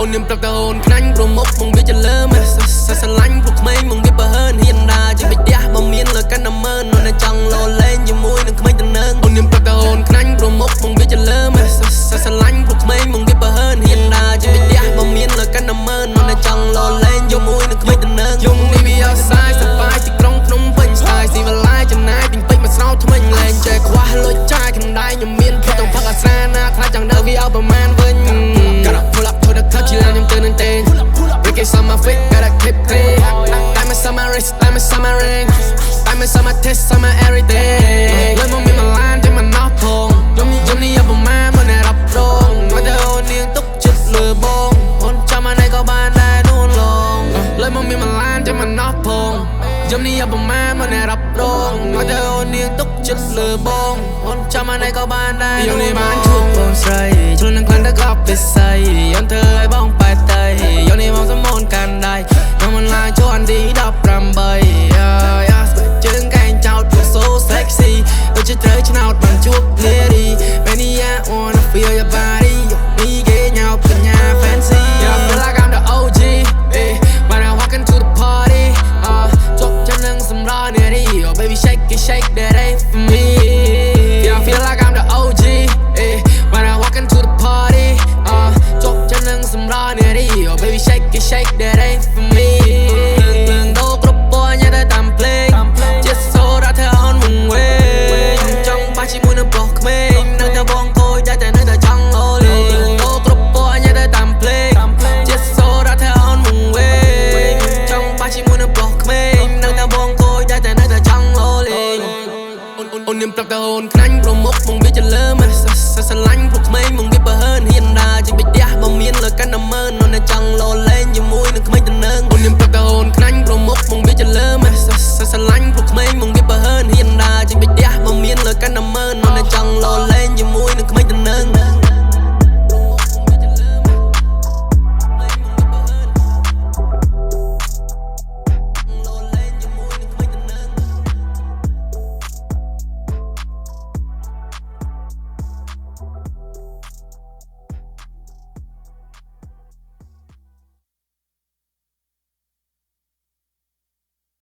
អូនញ៉ាំប្រកតអូនខ្លាញ់ប្រមុខមកវាจะលើមស្រឡាញ់ពួកក្មេងមកវាបើហើនហ៊ានដាជាបិទះមកមានលើកាន់តែមើលនៅចង់លោលេងជាមួយនឹងក្មេងតំណើងអូនញ៉ាំប្រកតអូនខ្លាញ់ប្រមុខមកវាจะលើមស្រឡាញ់ពួកក្មេងមកវាបើហើនហ៊ានដាជាបិទះមកមានលើកាន់តែមើលនៅចង់លោលេងជាមួយនឹងក្មេងតំណើងយំនេះវាអត់សាយសប្បាយទីក្រុងភ្នំពេញស្ដាយស៊ីវឡាយចំណាយពេញពេញមកស្រោថ្មិញលេងចេះខ្វះលុយចាយក្នុងដៃខ្ញុំមានផ្ទងផឹកអាស្រាណាខ្លាចចង់ដើរវាឲ្យប្រមាណវិញ Pull up to the club ជាឡើងខ្ញុំទៅនឹងទេ Break it on my feet gotta keep clean Diamonds on my wrist diamonds on my ring Diamonds on my test on my everything លើមកមានមួយឡានតែមិនណោះផងយំនេះយកប្រមាណមកអ្នករ៉ាប់រងមកទៅអូននាងទុកចិត្តលើបងអូនចាំមកណែក៏បានដែរនួនឡងលើមកមានមួយឡានតែមិនណោះផងយំនេះយកប្រមាណមកអ្នករ៉ាប់រងមកទៅអូននាងទុកចិត្តលើបងអូនចាំមកណែក៏បានដែរយំនេះបានជួបបងស្រីខ្លួននឹងខ្លាំងតែក៏ពិសេសយន់ធ្វើឲ្យបងបែកតៃយល់នេះមកសមូនកាន់ដៃខ្ញុំមិនឡាយចូលទី18ជើងកែងចោត so sexy ដូចជាត្រូវឆ្នោតបានជួបនារី Mania wanna feel your body នេះគេញ៉ោបកញ្ញា fancy I feel like I'm the OG when I walk into the party ជប់ចាំនឹងសម្រស់នារី oh baby shake it shake that ain't for me I feel like I'm the OG when I walk into the party ជប់ចាំនឹងសម្រស់នារី oh baby shake it shake that ain't for me ដូរគ្រប់ពណ៌ញ៉ាំទៅតាមភ្លេងចិត្តសូរថាអូនមកវិញចង់បាច់ជាមួយនឹងប្រុសក្មេងនៅតែបងគួយតែនៅតែចង់អូលេងដូរគ្រប់ពណ៌ញ៉ាំទៅតាមភ្លេងចិត្តសូរថាអូនមកវិញចង់បាច់ជាមួយនឹងប្រុសក្មេងនៅតែបងគួយតែនៅតែចង់អូលេងអូនញ៉ាំប្រកតអូនខ្លាញ់ប្រមុខមកវាจะលើមស្រឡាញ់ពួកក្មេងមកវាបើហើនហ៊ានដាជាបិទះមកមានលើកាន់តែមើលនៅចង់លោលេងជាមួយនឹងក្មេងតំណើងអូនញ៉ាំប្រកតអូនខ្លាញ់ប្រមុខមកវាจะលើមស្រឡាញ់ពួកក្មេងមកវាបើហើនហ៊ានដាជាបិទះមកមានលើកាន់